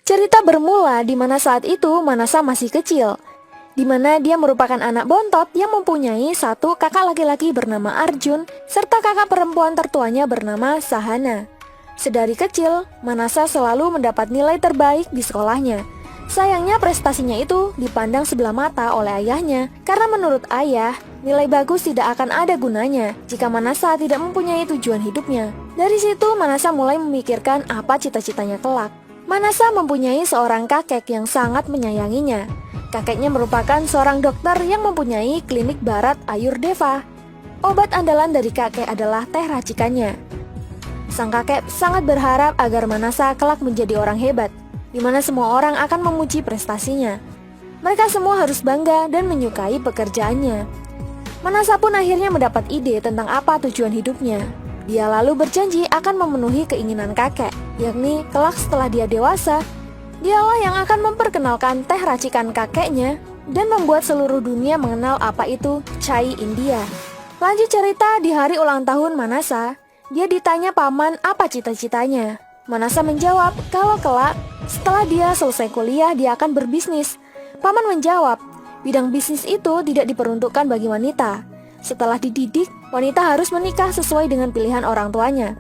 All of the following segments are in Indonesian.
Cerita bermula di mana saat itu Manasa masih kecil, di mana dia merupakan anak bontot yang mempunyai satu kakak laki-laki bernama Arjun, serta kakak perempuan tertuanya bernama Sahana. Sedari kecil, Manasa selalu mendapat nilai terbaik di sekolahnya. Sayangnya prestasinya itu dipandang sebelah mata oleh ayahnya, karena menurut ayah, nilai bagus tidak akan ada gunanya jika Manasa tidak mempunyai tujuan hidupnya. Dari situ Manasa mulai memikirkan apa cita-citanya kelak. Manasa mempunyai seorang kakek yang sangat menyayanginya. Kakeknya merupakan seorang dokter yang mempunyai klinik barat Ayurveda. Obat andalan dari kakek adalah teh racikannya. Sang kakek sangat berharap agar Manasa kelak menjadi orang hebat, di mana semua orang akan memuji prestasinya. Mereka semua harus bangga dan menyukai pekerjaannya. Manasa pun akhirnya mendapat ide tentang apa tujuan hidupnya. Dia lalu berjanji akan memenuhi keinginan kakek, yakni kelak setelah dia dewasa, dialah yang akan memperkenalkan teh racikan kakeknya dan membuat seluruh dunia mengenal apa itu chai India. Lanjut cerita di hari ulang tahun Manasa, dia ditanya paman apa cita-citanya. Manasa menjawab kalau kelak setelah dia selesai kuliah dia akan berbisnis. Paman menjawab, bidang bisnis itu tidak diperuntukkan bagi wanita. Setelah dididik, wanita harus menikah sesuai dengan pilihan orang tuanya.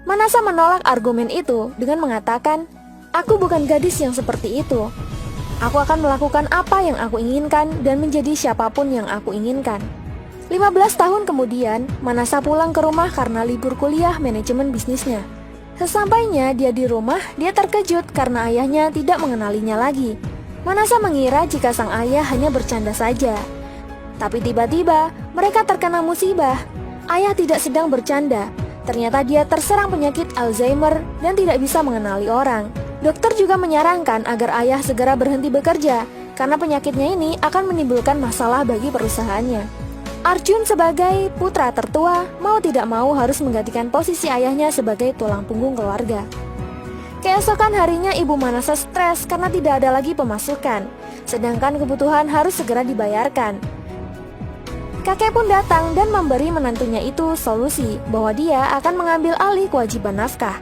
Manasa menolak argumen itu dengan mengatakan, aku bukan gadis yang seperti itu. Aku akan melakukan apa yang aku inginkan dan menjadi siapapun yang aku inginkan. 15 tahun kemudian, Manasa pulang ke rumah karena libur kuliah manajemen bisnisnya. Sesampainya dia di rumah, dia terkejut karena ayahnya tidak mengenalinya lagi. Manasa mengira jika sang ayah hanya bercanda saja. Tapi tiba-tiba, mereka terkena musibah. Ayah tidak sedang bercanda. Ternyata dia terserang penyakit Alzheimer dan tidak bisa mengenali orang. Dokter juga menyarankan agar ayah segera berhenti bekerja, karena penyakitnya ini akan menimbulkan masalah bagi perusahaannya. Arjun sebagai putra tertua, mau tidak mau harus menggantikan posisi ayahnya sebagai tulang punggung keluarga. Keesokan harinya ibu Manasa stres karena tidak ada lagi pemasukan, sedangkan kebutuhan harus segera dibayarkan. Kakek pun datang dan memberi menantunya itu solusi bahwa dia akan mengambil alih kewajiban nafkah.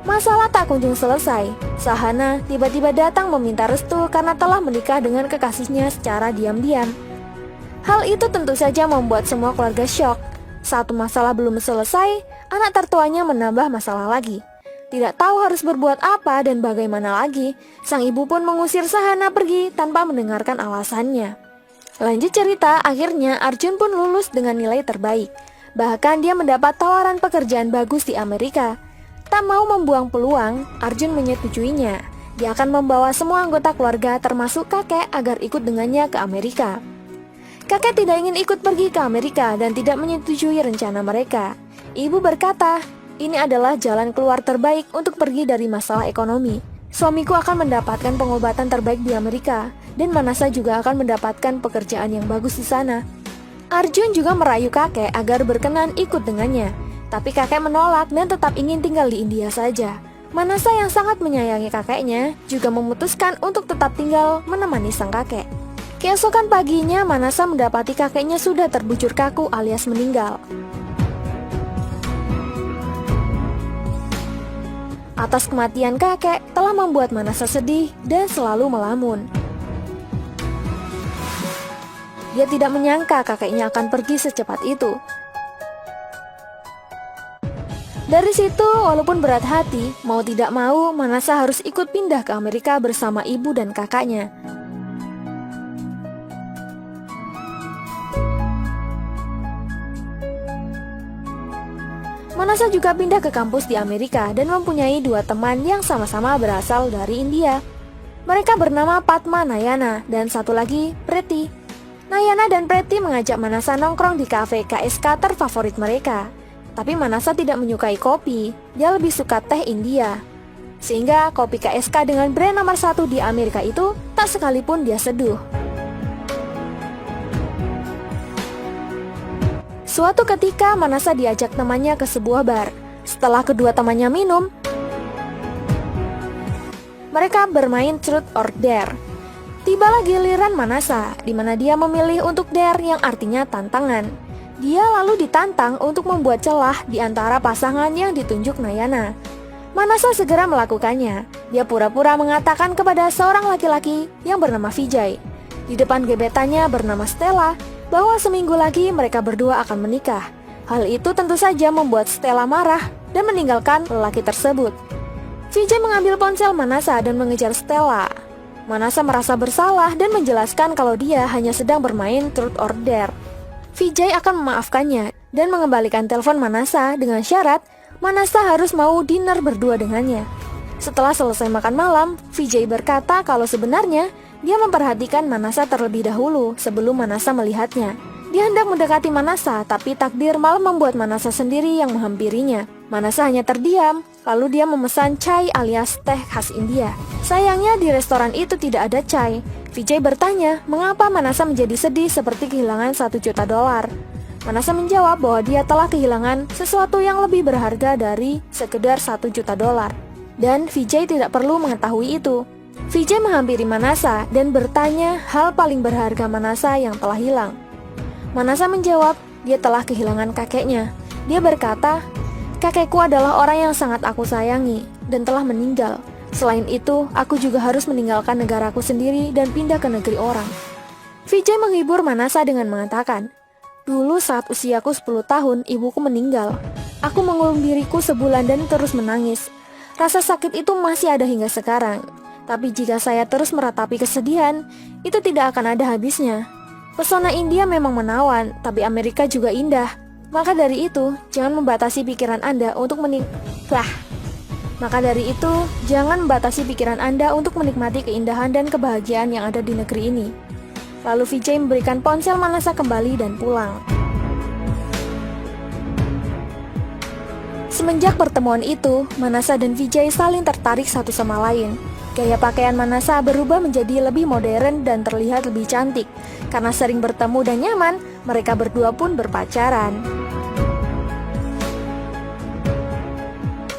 Masalah tak kunjung selesai. Sahana tiba-tiba datang meminta restu karena telah menikah dengan kekasihnya secara diam-diam. Hal itu tentu saja membuat semua keluarga syok. Satu masalah belum selesai, anak tertuanya menambah masalah lagi. Tidak tahu harus berbuat apa dan bagaimana lagi, sang ibu pun mengusir Sahana pergi tanpa mendengarkan alasannya. Lanjut cerita, akhirnya Arjun pun lulus dengan nilai terbaik. Bahkan dia mendapat tawaran pekerjaan bagus di Amerika. Tak mau membuang peluang, Arjun menyetujuinya. Dia akan membawa semua anggota keluarga termasuk kakek agar ikut dengannya ke Amerika. Kakek tidak ingin ikut pergi ke Amerika dan tidak menyetujui rencana mereka. Ibu berkata, ini adalah jalan keluar terbaik untuk pergi dari masalah ekonomi. Suamiku akan mendapatkan pengobatan terbaik di Amerika, dan Manasa juga akan mendapatkan pekerjaan yang bagus di sana. Arjun juga merayu kakek agar berkenan ikut dengannya, tapi kakek menolak dan tetap ingin tinggal di India saja. Manasa yang sangat menyayangi kakeknya juga memutuskan untuk tetap tinggal menemani sang kakek. Keesokan paginya, Manasa mendapati kakeknya sudah terbujur kaku alias meninggal. Atas kematian kakek telah membuat Manasa sedih dan selalu melamun. Dia tidak menyangka kakeknya akan pergi secepat itu. Dari situ, walaupun berat hati, mau tidak mau, Manasa harus ikut pindah ke Amerika bersama ibu dan kakaknya. Manasa juga pindah ke kampus di Amerika dan mempunyai dua teman yang sama-sama berasal dari India. Mereka bernama Padma Nayana dan satu lagi Preti. Nayana dan Preti mengajak Manasa nongkrong di kafe KSK terfavorit mereka. Tapi Manasa tidak menyukai kopi, dia lebih suka teh India. Sehingga kopi KSK dengan brand nomor 1 di Amerika itu tak sekalipun dia seduh. Suatu ketika Manasa diajak temannya ke sebuah bar. Setelah kedua temannya minum, mereka bermain truth or dare. Tibalah giliran Manasa, di mana dia memilih untuk dare yang artinya tantangan. Dia lalu ditantang untuk membuat celah di antara pasangan yang ditunjuk Nayana. Manasa segera melakukannya. Dia pura-pura mengatakan kepada seorang laki-laki yang bernama Vijay, di depan gebetannya bernama Stella, bahwa seminggu lagi mereka berdua akan menikah. Hal itu tentu saja membuat Stella marah dan meninggalkan lelaki tersebut. Vijay mengambil ponsel Manasa dan mengejar Stella. Manasa merasa bersalah dan menjelaskan kalau dia hanya sedang bermain truth or dare. Vijay akan memaafkannya dan mengembalikan telepon Manasa dengan syarat Manasa harus mau dinner berdua dengannya. Setelah selesai makan malam, Vijay berkata kalau sebenarnya dia memperhatikan Manasa terlebih dahulu sebelum Manasa melihatnya. Dia hendak mendekati Manasa, tapi takdir malah membuat Manasa sendiri yang menghampirinya. Manasa hanya terdiam, lalu dia memesan chai alias teh khas India. Sayangnya di restoran itu tidak ada chai. Vijay bertanya mengapa Manasa menjadi sedih seperti kehilangan $1 juta. Manasa menjawab bahwa dia telah kehilangan sesuatu yang lebih berharga dari sekedar $1 juta. Dan Vijay tidak perlu mengetahui itu. Vijay menghampiri Manasa dan bertanya hal paling berharga Manasa yang telah hilang. Manasa menjawab dia telah kehilangan kakeknya. Dia berkata, kakekku adalah orang yang sangat aku sayangi dan telah meninggal. Selain itu, aku juga harus meninggalkan negaraku sendiri dan pindah ke negeri orang. Vijay menghibur Manasa dengan mengatakan, dulu saat usiaku 10 tahun, ibuku meninggal. Aku mengurung diriku sebulan dan terus menangis. Rasa sakit itu masih ada hingga sekarang. Tapi jika saya terus meratapi kesedihan, itu tidak akan ada habisnya. Pesona India memang menawan, tapi Amerika juga indah. Maka dari itu, jangan membatasi pikiran Anda untuk menikmati keindahan dan kebahagiaan yang ada di negeri ini. Lalu Vijay memberikan ponsel Manasa kembali dan pulang. Semenjak pertemuan itu, Manasa dan Vijay saling tertarik satu sama lain. Gaya pakaian Manasa berubah menjadi lebih modern dan terlihat lebih cantik. Karena sering bertemu dan nyaman, mereka berdua pun berpacaran.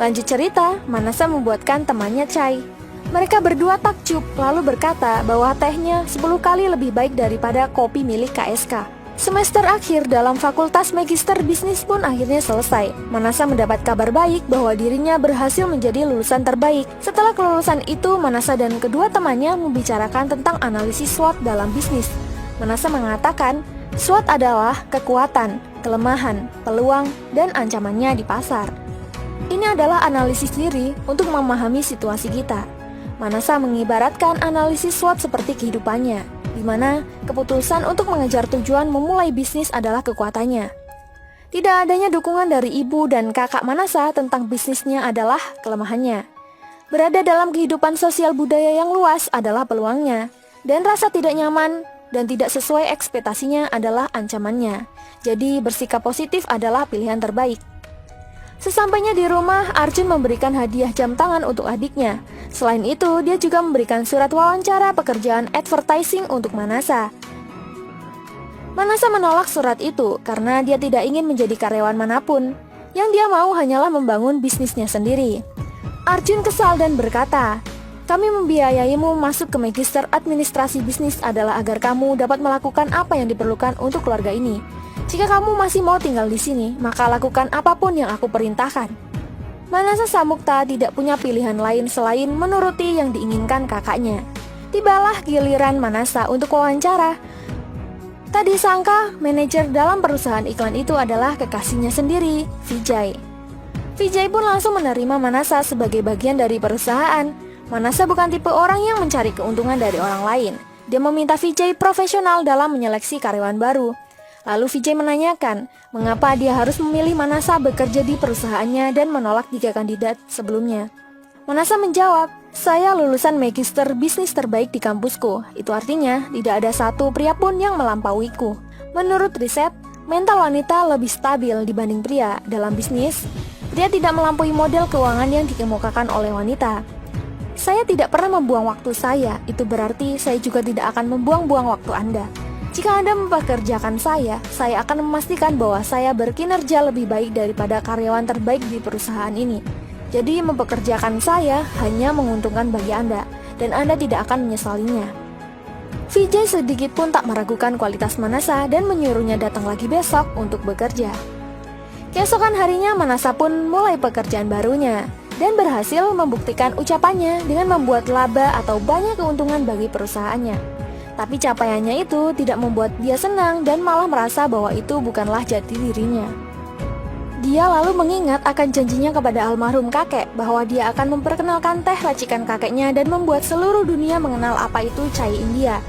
Lanjut cerita, Manasa membuatkan temannya chai. Mereka berdua takjub lalu berkata bahwa tehnya 10 kali lebih baik daripada kopi milik KSK. Semester akhir dalam Fakultas Magister Bisnis pun akhirnya selesai. Manasa mendapat kabar baik bahwa dirinya berhasil menjadi lulusan terbaik. Setelah kelulusan itu, Manasa dan kedua temannya membicarakan tentang analisis SWOT dalam bisnis. Manasa mengatakan, SWOT adalah kekuatan, kelemahan, peluang, dan ancamannya di pasar. Ini adalah analisis diri untuk memahami situasi kita. Manasa mengibaratkan analisis SWOT seperti kehidupannya, di mana keputusan untuk mengejar tujuan memulai bisnis adalah kekuatannya. Tidak adanya dukungan dari ibu dan kakak Manasa tentang bisnisnya adalah kelemahannya. Berada dalam kehidupan sosial budaya yang luas adalah peluangnya, dan rasa tidak nyaman dan tidak sesuai ekspektasinya adalah ancamannya. Jadi bersikap positif adalah pilihan terbaik. Sesampainya di rumah, Arjun memberikan hadiah jam tangan untuk adiknya. Selain itu, dia juga memberikan surat wawancara pekerjaan advertising untuk Manasa. Manasa menolak surat itu karena dia tidak ingin menjadi karyawan manapun. Yang dia mau hanyalah membangun bisnisnya sendiri. Arjun kesal dan berkata, kami membiayaimu masuk ke Magister Administrasi Bisnis adalah agar kamu dapat melakukan apa yang diperlukan untuk keluarga ini. Jika kamu masih mau tinggal di sini, maka lakukan apapun yang aku perintahkan. Manasa Samukta tidak punya pilihan lain selain menuruti yang diinginkan kakaknya. Tibalah giliran Manasa untuk wawancara. Tadi sangka manajer dalam perusahaan iklan itu adalah kekasihnya sendiri, Vijay. Vijay pun langsung menerima Manasa sebagai bagian dari perusahaan. Manasa bukan tipe orang yang mencari keuntungan dari orang lain. Dia meminta Vijay profesional dalam menyeleksi karyawan baru. Lalu Vijay menanyakan, mengapa dia harus memilih Manasa bekerja di perusahaannya dan menolak 3 kandidat sebelumnya. Manasa menjawab, saya lulusan Magister Bisnis terbaik di kampusku. Itu artinya tidak ada satu pria pun yang melampauiku. Menurut riset, mental wanita lebih stabil dibanding pria dalam bisnis. Pria tidak melampaui model keuangan yang dikemukakan oleh wanita. Saya tidak pernah membuang waktu saya, itu berarti saya juga tidak akan membuang-buang waktu Anda. Jika Anda mempekerjakan saya akan memastikan bahwa saya berkinerja lebih baik daripada karyawan terbaik di perusahaan ini. Jadi mempekerjakan saya hanya menguntungkan bagi Anda, dan Anda tidak akan menyesalinya. Vijay sedikit pun tak meragukan kualitas Manasa dan menyuruhnya datang lagi besok untuk bekerja. Keesokan harinya Manasa pun mulai pekerjaan barunya. dan berhasil membuktikan ucapannya dengan membuat laba atau banyak keuntungan bagi perusahaannya. Tapi capaiannya itu tidak membuat dia senang dan malah merasa bahwa itu bukanlah jati dirinya. Dia lalu mengingat akan janjinya kepada almarhum kakek bahwa dia akan memperkenalkan teh racikan kakeknya dan membuat seluruh dunia mengenal apa itu chai India.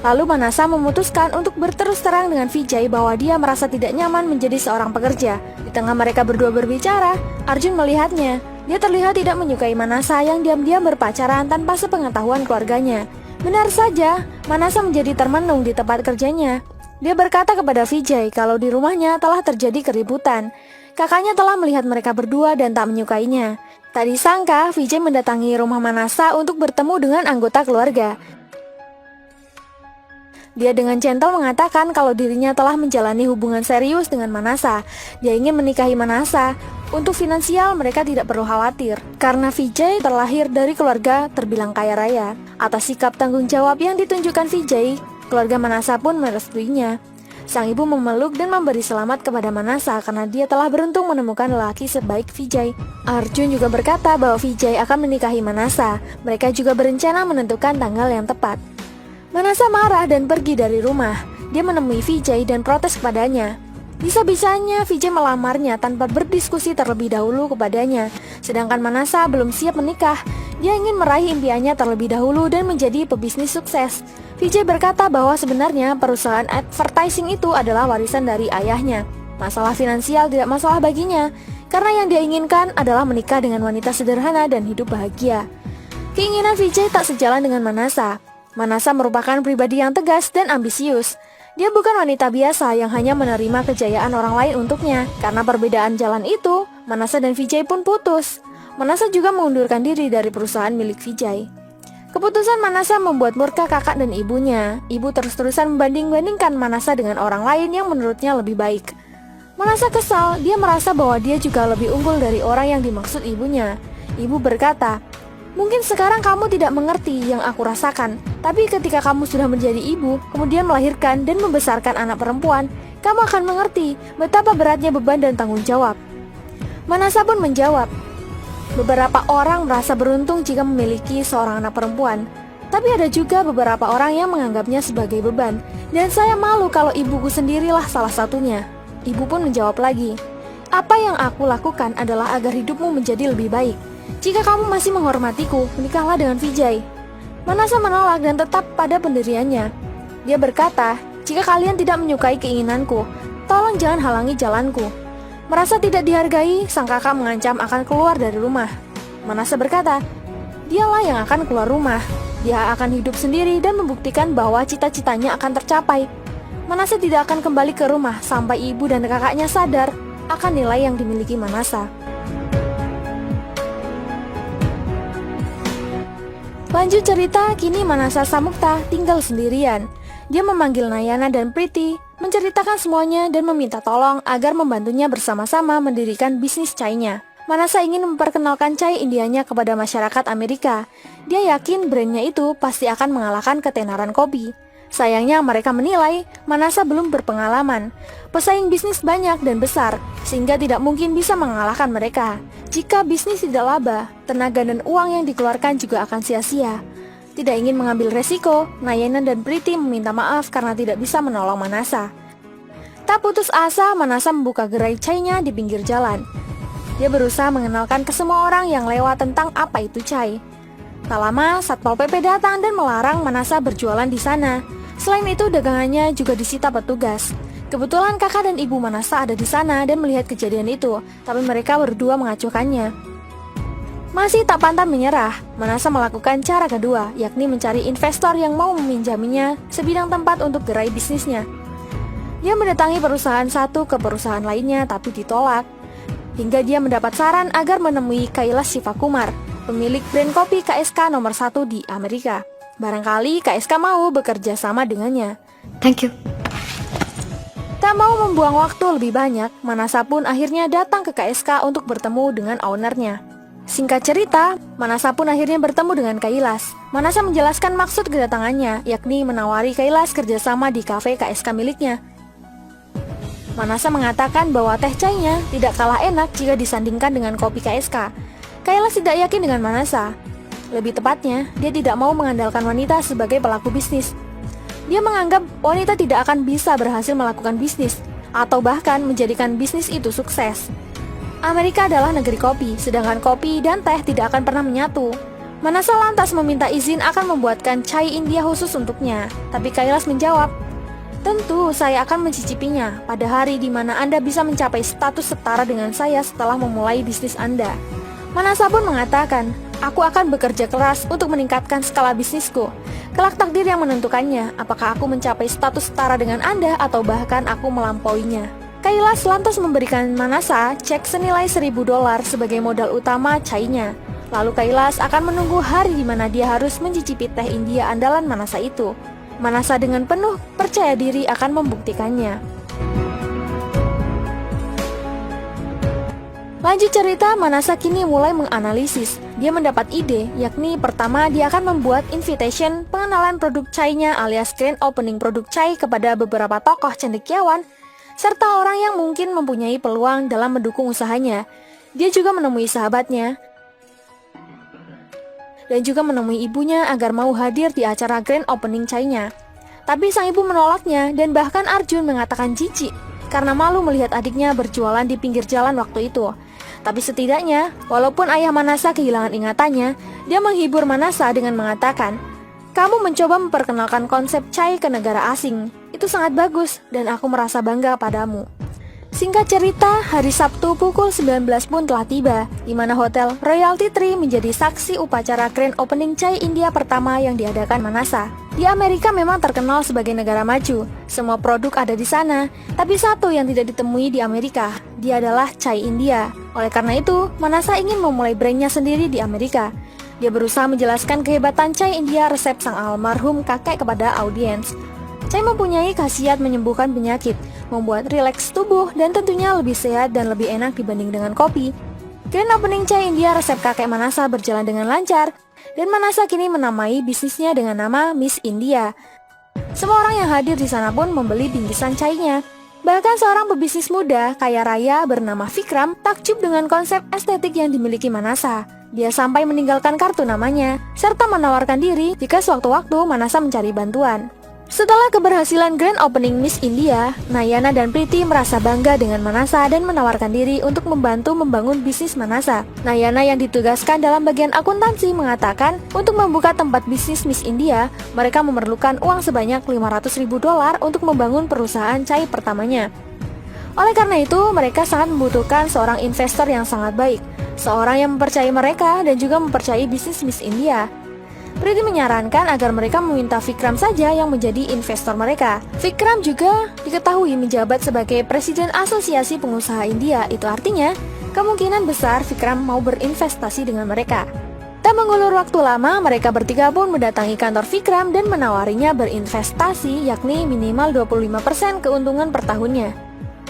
Lalu Manasa memutuskan untuk berterus terang dengan Vijay bahwa dia merasa tidak nyaman menjadi seorang pekerja. Di tengah mereka berdua berbicara, Arjun melihatnya. Dia terlihat tidak menyukai Manasa yang diam-diam berpacaran tanpa sepengetahuan keluarganya. Benar saja, Manasa menjadi termenung di tempat kerjanya. Dia berkata kepada Vijay kalau di rumahnya telah terjadi keributan. Kakaknya telah melihat mereka berdua dan tak menyukainya. Tak disangka, Vijay mendatangi rumah Manasa untuk bertemu dengan anggota keluarga. Dia dengan gentle mengatakan kalau dirinya telah menjalani hubungan serius dengan Manasa. Dia ingin menikahi Manasa. Untuk finansial mereka tidak perlu khawatir, karena Vijay terlahir dari keluarga terbilang kaya raya. Atas sikap tanggung jawab yang ditunjukkan Vijay, keluarga Manasa pun merestuinya. Sang ibu memeluk dan memberi selamat kepada Manasa karena dia telah beruntung menemukan lelaki sebaik Vijay. Arjun juga berkata bahwa Vijay akan menikahi Manasa. Mereka juga berencana menentukan tanggal yang tepat. Manasa marah dan pergi dari rumah. Dia menemui Vijay dan protes kepadanya. Bisa-bisanya Vijay melamarnya tanpa berdiskusi terlebih dahulu kepadanya. Sedangkan Manasa belum siap menikah. Dia ingin meraih impiannya terlebih dahulu dan menjadi pebisnis sukses. Vijay berkata bahwa sebenarnya perusahaan advertising itu adalah warisan dari ayahnya. Masalah finansial tidak masalah baginya, karena yang dia inginkan adalah menikah dengan wanita sederhana dan hidup bahagia. Keinginan Vijay tak sejalan dengan Manasa. Manasa merupakan pribadi yang tegas dan ambisius. Dia bukan wanita biasa yang hanya menerima kejayaan orang lain untuknya. Karena perbedaan jalan itu, Manasa dan Vijay pun putus. Manasa juga mengundurkan diri dari perusahaan milik Vijay. Keputusan Manasa membuat murka kakak dan ibunya. Ibu terus-terusan membanding-bandingkan Manasa dengan orang lain yang menurutnya lebih baik. Manasa kesal, dia merasa bahwa dia juga lebih unggul dari orang yang dimaksud ibunya. Ibu berkata, "Mungkin sekarang kamu tidak mengerti yang aku rasakan, tapi ketika kamu sudah menjadi ibu, kemudian melahirkan dan membesarkan anak perempuan, kamu akan mengerti betapa beratnya beban dan tanggung jawab." Manasa pun menjawab, "Beberapa orang merasa beruntung jika memiliki seorang anak perempuan, tapi ada juga beberapa orang yang menganggapnya sebagai beban, dan saya malu kalau ibuku sendirilah salah satunya." Ibu pun menjawab lagi, "Apa yang aku lakukan adalah agar hidupmu menjadi lebih baik. Jika kamu masih menghormatiku, menikahlah dengan Vijay." Manasa menolak dan tetap pada pendiriannya. Dia berkata, "Jika kalian tidak menyukai keinginanku, tolong jangan halangi jalanku." Merasa tidak dihargai, sang kakak mengancam akan keluar dari rumah. Manasa berkata, dialah yang akan keluar rumah. Dia akan hidup sendiri dan membuktikan bahwa cita-citanya akan tercapai. Manasa tidak akan kembali ke rumah sampai ibu dan kakaknya sadar akan nilai yang dimiliki Manasa. Lanjut cerita, kini Manasa Samukta tinggal sendirian. Dia memanggil Nayana dan Priti, menceritakan semuanya dan meminta tolong agar membantunya bersama-sama mendirikan bisnis chainya. Manasa ingin memperkenalkan chai Indianya kepada masyarakat Amerika. Dia yakin brandnya itu pasti akan mengalahkan ketenaran kopi. Sayangnya mereka menilai Manasa belum berpengalaman. Pesaing bisnis banyak dan besar, sehingga tidak mungkin bisa mengalahkan mereka. Jika bisnis tidak laba, tenaga dan uang yang dikeluarkan juga akan sia-sia. Tidak ingin mengambil resiko, Nayana dan Priti meminta maaf karena tidak bisa menolong Manasa. Tak putus asa, Manasa membuka gerai chai-nya di pinggir jalan. Dia berusaha mengenalkan ke semua orang yang lewat tentang apa itu chai. Tak lama, Satpol PP datang dan melarang Manasa berjualan di sana. Selain itu, dagangannya juga disita petugas. Kebetulan kakak dan ibu Manasa ada di sana dan melihat kejadian itu, tapi mereka berdua mengacuhkannya. Masih tak pantang menyerah, Manasa melakukan cara kedua, yakni mencari investor yang mau meminjaminya sebidang tempat untuk gerai bisnisnya. Dia mendatangi perusahaan satu ke perusahaan lainnya, tapi ditolak. Hingga dia mendapat saran agar menemui Kailash Sivakumar, pemilik brand kopi KSK nomor 1 di Amerika. Barangkali KSK mau bekerja sama dengannya. Thank you. Tak mau membuang waktu lebih banyak, Manasa pun akhirnya datang ke KSK untuk bertemu dengan ownernya. Singkat cerita, Manasa pun akhirnya bertemu dengan Kailash. Manasa menjelaskan maksud kedatangannya, yakni menawari Kailash kerjasama di kafe KSK miliknya. Manasa mengatakan bahwa teh chainya tidak kalah enak jika disandingkan dengan kopi KSK. Kailash tidak yakin dengan Manasa. Lebih tepatnya, dia tidak mau mengandalkan wanita sebagai pelaku bisnis. Dia menganggap wanita tidak akan bisa berhasil melakukan bisnis, atau bahkan menjadikan bisnis itu sukses. Amerika adalah negeri kopi, sedangkan kopi dan teh tidak akan pernah menyatu. Manasa lantas meminta izin akan membuatkan chai India khusus untuknya, tapi Kailash menjawab, "Tentu saya akan mencicipinya pada hari di mana Anda bisa mencapai status setara dengan saya setelah memulai bisnis Anda." Manasa pun mengatakan, "Aku akan bekerja keras untuk meningkatkan skala bisnisku. Kelak takdir yang menentukannya, apakah aku mencapai status setara dengan Anda atau bahkan aku melampauinya." Kailash lantas memberikan Manasa cek senilai $1.000 sebagai modal utama chainya. Lalu Kailash akan menunggu hari di mana dia harus mencicipi teh India andalan Manasa itu. Manasa dengan penuh percaya diri akan membuktikannya. Lanjut cerita, Manasa kini mulai menganalisis. Dia mendapat ide, yakni pertama dia akan membuat invitation pengenalan produk chainya alias grand opening produk chai kepada beberapa tokoh cendekiawan serta orang yang mungkin mempunyai peluang dalam mendukung usahanya. Dia juga menemui sahabatnya dan juga menemui ibunya agar mau hadir di acara grand opening chainya. Tapi sang ibu menolaknya dan bahkan Arjun mengatakan jijik karena malu melihat adiknya berjualan di pinggir jalan waktu itu. Tapi setidaknya, walaupun ayah Manasa kehilangan ingatannya, dia menghibur Manasa dengan mengatakan, "Kamu mencoba memperkenalkan konsep chai ke negara asing. Itu sangat bagus dan aku merasa bangga padamu." Singkat cerita, hari Sabtu pukul 19 pun telah tiba, di mana Hotel Royalty Tree menjadi saksi upacara grand opening chai India pertama yang diadakan Manasa. Di Amerika memang terkenal sebagai negara maju, semua produk ada di sana, tapi satu yang tidak ditemui di Amerika, dia adalah chai India. Oleh karena itu, Manasa ingin memulai brandnya sendiri di Amerika. Dia berusaha menjelaskan kehebatan chai India resep sang almarhum kakek kepada audiens. Chai mempunyai khasiat menyembuhkan penyakit, membuat rileks tubuh, dan tentunya lebih sehat dan lebih enak dibanding dengan kopi. Grand opening chai India resep kakek Manasa berjalan dengan lancar, dan Manasa kini menamai bisnisnya dengan nama Miss India. Semua orang yang hadir di sana pun membeli bingkisan chainya. Bahkan seorang pebisnis muda kaya raya bernama Vikram takjub dengan konsep estetik yang dimiliki Manasa. Dia sampai meninggalkan kartu namanya, serta menawarkan diri jika sewaktu-waktu Manasa mencari bantuan. Setelah keberhasilan grand opening Miss India, Nayana dan Priti merasa bangga dengan Manasa dan menawarkan diri untuk membantu membangun bisnis Manasa. Nayana yang ditugaskan dalam bagian akuntansi mengatakan untuk membuka tempat bisnis Miss India, mereka memerlukan uang sebanyak $500.000 untuk membangun perusahaan chai pertamanya. Oleh karena itu, mereka sangat membutuhkan seorang investor yang sangat baik, seorang yang mempercayai mereka dan juga mempercayai bisnis Miss India. Priti menyarankan agar mereka meminta Vikram saja yang menjadi investor mereka. Vikram juga diketahui menjabat sebagai Presiden Asosiasi Pengusaha India. Itu artinya, kemungkinan besar Vikram mau berinvestasi dengan mereka. Tak mengulur waktu lama, mereka bertiga pun mendatangi kantor Vikram dan menawarinya berinvestasi, yakni minimal 25% keuntungan per tahunnya.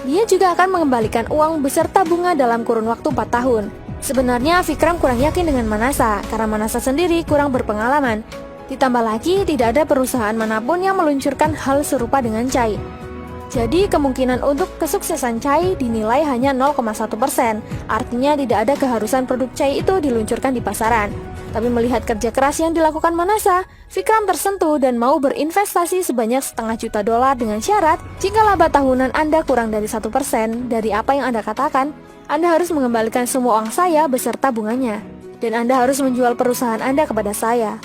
Dia juga akan mengembalikan uang beserta bunga dalam kurun waktu 4 tahun. Sebenarnya Vikram kurang yakin dengan Manasa, karena Manasa sendiri kurang berpengalaman. Ditambah lagi, tidak ada perusahaan manapun yang meluncurkan hal serupa dengan chai. Jadi kemungkinan untuk kesuksesan chai dinilai hanya 0,1%. Artinya tidak ada keharusan produk chai itu diluncurkan di pasaran. Tapi melihat kerja keras yang dilakukan Manasa, Vikram tersentuh dan mau berinvestasi sebanyak $500.000 dengan syarat, jika laba tahunan Anda kurang dari 1% dari apa yang Anda katakan, Anda harus mengembalikan semua uang saya beserta bunganya, dan Anda harus menjual perusahaan Anda kepada saya.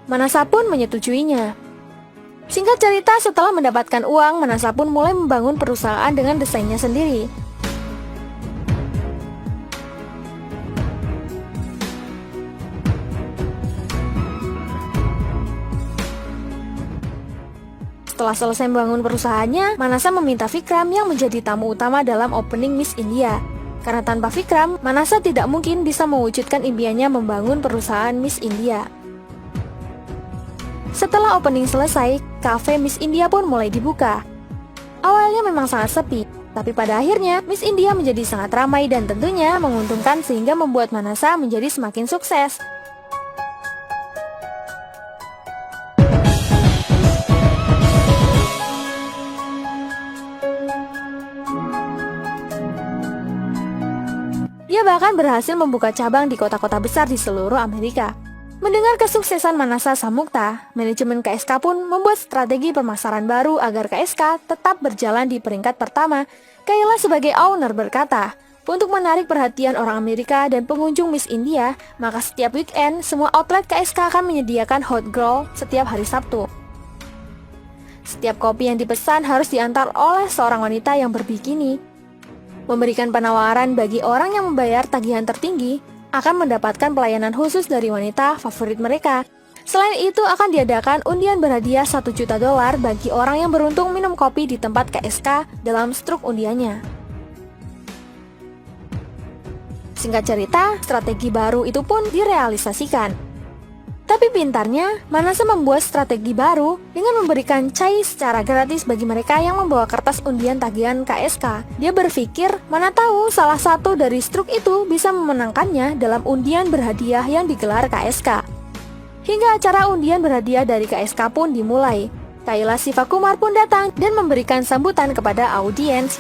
Manasa pun menyetujuinya. Singkat cerita, setelah mendapatkan uang, Manasa pun mulai membangun perusahaan dengan desainnya sendiri. Setelah selesai membangun perusahaannya, Manasa meminta Vikram yang menjadi tamu utama dalam opening Miss India. Karena tanpa Vikram, Manasa tidak mungkin bisa mewujudkan impiannya membangun perusahaan Miss India. Setelah opening selesai, kafe Miss India pun mulai dibuka. Awalnya memang sangat sepi, tapi pada akhirnya Miss India menjadi sangat ramai dan tentunya menguntungkan sehingga membuat Manasa menjadi semakin sukses. Dia bahkan bahkan berhasil membuka cabang di kota-kota besar di seluruh Amerika. Mendengar kesuksesan Manasa Samukta, manajemen KSK pun membuat strategi pemasaran baru agar KSK tetap berjalan di peringkat pertama. Kailash sebagai owner berkata, untuk menarik perhatian orang Amerika dan pengunjung Miss India, maka setiap weekend semua outlet KSK akan menyediakan hot girl setiap hari Sabtu. Setiap kopi yang dipesan harus diantar oleh seorang wanita yang berbikini. Memberikan penawaran bagi orang yang membayar tagihan tertinggi akan mendapatkan pelayanan khusus dari wanita favorit mereka. Selain itu akan diadakan undian berhadiah $1 juta bagi orang yang beruntung minum kopi di tempat KSK dalam struk undiannya. Singkat cerita, strategi baru itu pun direalisasikan. Tapi pintarnya, Manasa membuat strategi baru dengan memberikan chai secara gratis bagi mereka yang membawa kertas undian tagihan KSK. Dia berpikir, mana tahu salah satu dari struk itu bisa memenangkannya dalam undian berhadiah yang digelar KSK. Hingga acara undian berhadiah dari KSK pun dimulai. Kailash Sivakumar pun datang dan memberikan sambutan kepada audiens.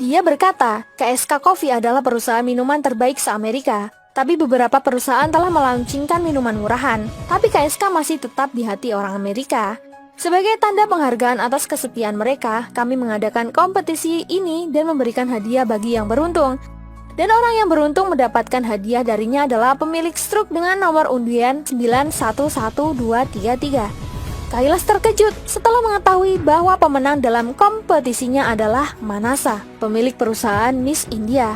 Dia berkata, KSK Coffee adalah perusahaan minuman terbaik se-Amerika. Tapi beberapa perusahaan telah melaunchingkan minuman murahan, tapi KSK masih tetap di hati orang Amerika. Sebagai tanda penghargaan atas kesetiaan mereka, kami mengadakan kompetisi ini dan memberikan hadiah bagi yang beruntung. Dan orang yang beruntung mendapatkan hadiah darinya adalah pemilik struk dengan nomor undian 911233. Kailash terkejut setelah mengetahui bahwa pemenang dalam kompetisinya adalah Manasa, pemilik perusahaan Miss India.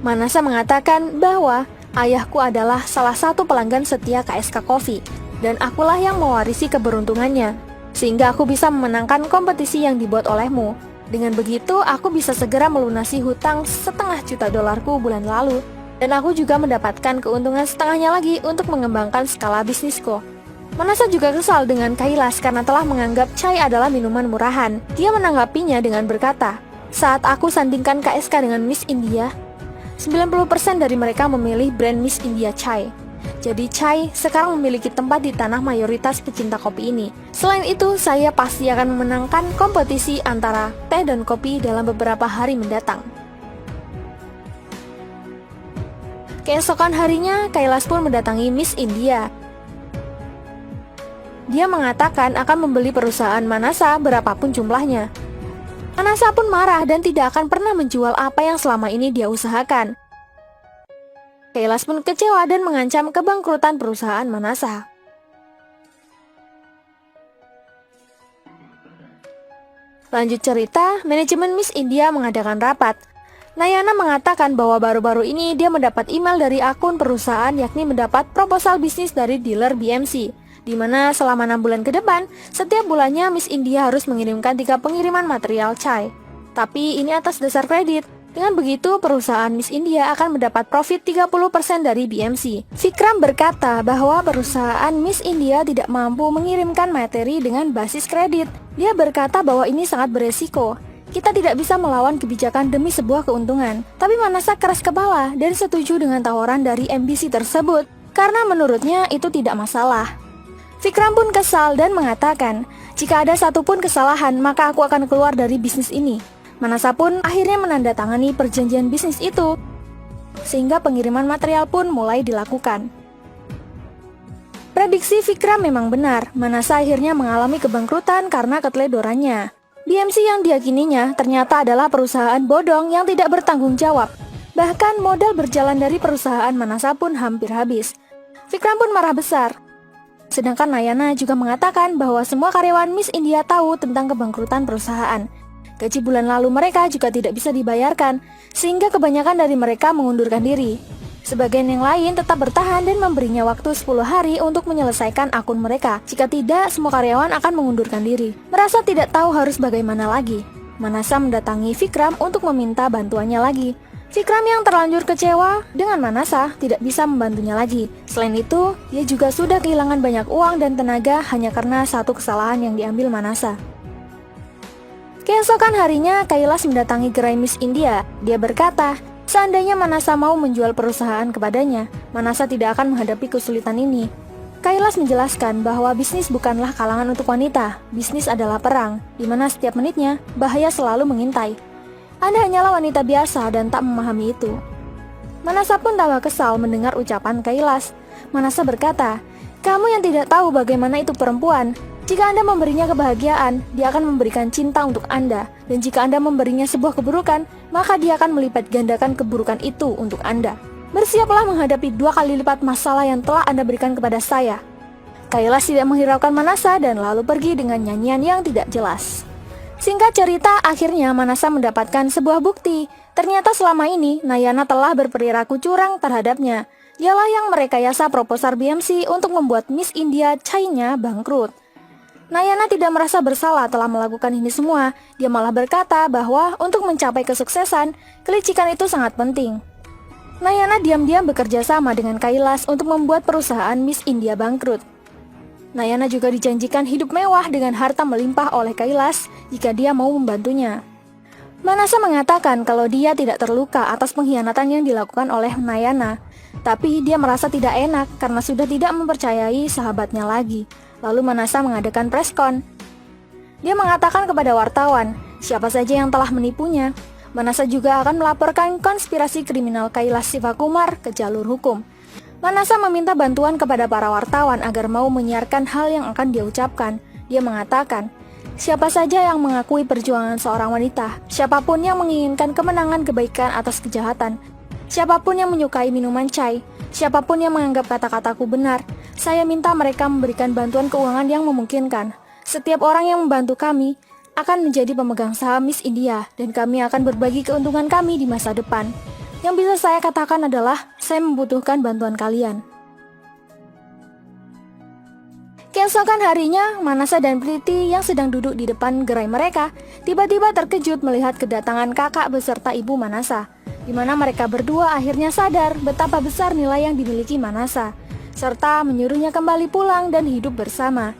Manasa mengatakan bahwa ayahku adalah salah satu pelanggan setia KSK Coffee dan akulah yang mewarisi keberuntungannya, sehingga aku bisa memenangkan kompetisi yang dibuat olehmu. Dengan begitu, aku bisa segera melunasi hutang $1,5 juta bulan lalu, dan aku juga mendapatkan keuntungan setengahnya lagi untuk mengembangkan skala bisnisku. Manasa juga kesal dengan Kailash karena telah menganggap chai adalah minuman murahan. Dia menanggapinya dengan berkata, saat aku sandingkan KSK dengan Miss India, 90% dari mereka memilih brand Miss India Chai. Jadi chai sekarang memiliki tempat di tanah mayoritas pecinta kopi ini. Selain itu, saya pasti akan memenangkan kompetisi antara teh dan kopi dalam beberapa hari mendatang. Keesokan harinya, Kailash pun mendatangi Miss India. Dia mengatakan akan membeli perusahaan Manasa berapapun jumlahnya. Manasa pun marah dan tidak akan pernah menjual apa yang selama ini dia usahakan. Kailash pun kecewa dan mengancam kebangkrutan perusahaan Manasa. Lanjut cerita, manajemen Miss India mengadakan rapat. Nayana mengatakan bahwa baru-baru ini dia mendapat email dari akun perusahaan, yakni mendapat proposal bisnis dari dealer BMC, di mana selama 6 bulan ke depan, setiap bulannya Miss India harus mengirimkan 3 pengiriman material chai. Tapi ini atas dasar kredit. Dengan begitu, perusahaan Miss India akan mendapat profit 30% dari BMC. Vikram berkata bahwa perusahaan Miss India tidak mampu mengirimkan materi dengan basis kredit. Dia berkata bahwa ini sangat beresiko. Kita tidak bisa melawan kebijakan demi sebuah keuntungan. Tapi Manasa keras kepala dan setuju dengan tawaran dari MBC tersebut, karena menurutnya itu tidak masalah. Vikram pun kesal dan mengatakan, jika ada satupun kesalahan, maka aku akan keluar dari bisnis ini. Manasa pun akhirnya menandatangani perjanjian bisnis itu, sehingga pengiriman material pun mulai dilakukan. Prediksi Vikram memang benar, Manasa akhirnya mengalami kebangkrutan karena keteledorannya. BMC yang diyakininya ternyata adalah perusahaan bodong yang tidak bertanggung jawab. Bahkan modal berjalan dari perusahaan Manasa pun hampir habis. Vikram pun marah besar. Sedangkan Nayana juga mengatakan bahwa semua karyawan Miss India tahu tentang kebangkrutan perusahaan. Gaji bulan lalu mereka juga tidak bisa dibayarkan, sehingga kebanyakan dari mereka mengundurkan diri. Sebagian yang lain tetap bertahan dan memberinya waktu 10 hari untuk menyelesaikan akun mereka. Jika tidak, semua karyawan akan mengundurkan diri. Merasa tidak tahu harus bagaimana lagi, Manasa mendatangi Vikram untuk meminta bantuannya lagi. Vikram yang terlanjur kecewa dengan Manasa tidak bisa membantunya lagi. Selain itu, dia juga sudah kehilangan banyak uang dan tenaga hanya karena satu kesalahan yang diambil Manasa. Keesokan harinya, Kailash mendatangi gerai Miss India. Dia berkata, seandainya Manasa mau menjual perusahaan kepadanya, Manasa tidak akan menghadapi kesulitan ini. Kailash menjelaskan bahwa bisnis bukanlah kalangan untuk wanita. Bisnis adalah perang, di mana setiap menitnya bahaya selalu mengintai. Anda hanyalah wanita biasa dan tak memahami itu. Manasa pun tambah kesal mendengar ucapan Kailash. Manasa berkata, kamu yang tidak tahu bagaimana itu perempuan. Jika Anda memberinya kebahagiaan, dia akan memberikan cinta untuk Anda. Dan jika Anda memberinya sebuah keburukan, maka dia akan melipat gandakan keburukan itu untuk Anda. Bersiaplah menghadapi 2 kali lipat masalah yang telah Anda berikan kepada saya. Kailash tidak menghiraukan Manasa dan lalu pergi dengan nyanyian yang tidak jelas. Singkat cerita, akhirnya Manasa mendapatkan sebuah bukti. Ternyata selama ini Nayana telah berperilaku curang terhadapnya. Dialah yang merekayasa proposal BMC untuk membuat Miss India Chai-nya bangkrut. Nayana tidak merasa bersalah telah melakukan ini semua. Dia malah berkata bahwa untuk mencapai kesuksesan, kelicikan itu sangat penting. Nayana diam-diam bekerja sama dengan Kailash untuk membuat perusahaan Miss India bangkrut. Nayana juga dijanjikan hidup mewah dengan harta melimpah oleh Kailash jika dia mau membantunya. Manasa mengatakan kalau dia tidak terluka atas pengkhianatan yang dilakukan oleh Nayana, tapi dia merasa tidak enak karena sudah tidak mempercayai sahabatnya lagi. Lalu Manasa mengadakan preskon. Dia mengatakan kepada wartawan siapa saja yang telah menipunya. Manasa juga akan melaporkan konspirasi kriminal Kailash Sivakumar ke jalur hukum. Manasa meminta bantuan kepada para wartawan agar mau menyiarkan hal yang akan dia ucapkan. Dia mengatakan, siapa saja yang mengakui perjuangan seorang wanita, siapapun yang menginginkan kemenangan kebaikan atas kejahatan, siapapun yang menyukai minuman chai, siapapun yang menganggap kata-kataku benar, saya minta mereka memberikan bantuan keuangan yang memungkinkan. Setiap orang yang membantu kami akan menjadi pemegang saham Miss India dan kami akan berbagi keuntungan kami di masa depan. Yang bisa saya katakan adalah saya membutuhkan bantuan kalian. Keesokan harinya, Manasa dan Priti yang sedang duduk di depan gerai mereka tiba-tiba terkejut melihat kedatangan kakak beserta ibu Manasa, di mana mereka berdua akhirnya sadar betapa besar nilai yang dimiliki Manasa, serta menyuruhnya kembali pulang dan hidup bersama.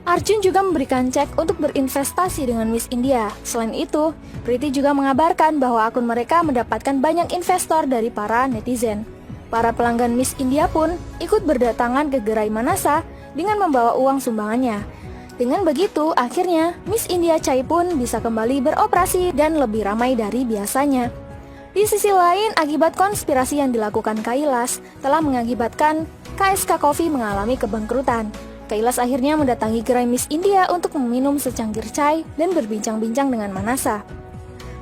Arjun juga memberikan cek untuk berinvestasi dengan Miss India. Selain itu, Priti juga mengabarkan bahwa akun mereka mendapatkan banyak investor dari para netizen. Para pelanggan Miss India pun ikut berdatangan ke gerai Manasa dengan membawa uang sumbangannya. Dengan begitu, akhirnya Miss India Chai pun bisa kembali beroperasi dan lebih ramai dari biasanya. Di sisi lain, akibat konspirasi yang dilakukan Kailash telah mengakibatkan KSK Coffee mengalami kebangkrutan. Kailash akhirnya mendatangi gerai Miss India untuk meminum secangkir chai dan berbincang-bincang dengan Manasa.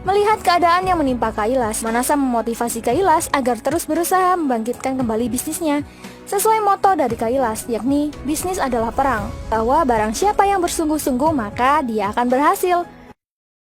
Melihat keadaan yang menimpa Kailash, Manasa memotivasi Kailash agar terus berusaha membangkitkan kembali bisnisnya. Sesuai moto dari Kailash, yakni bisnis adalah perang, bahwa barang siapa yang bersungguh-sungguh maka dia akan berhasil.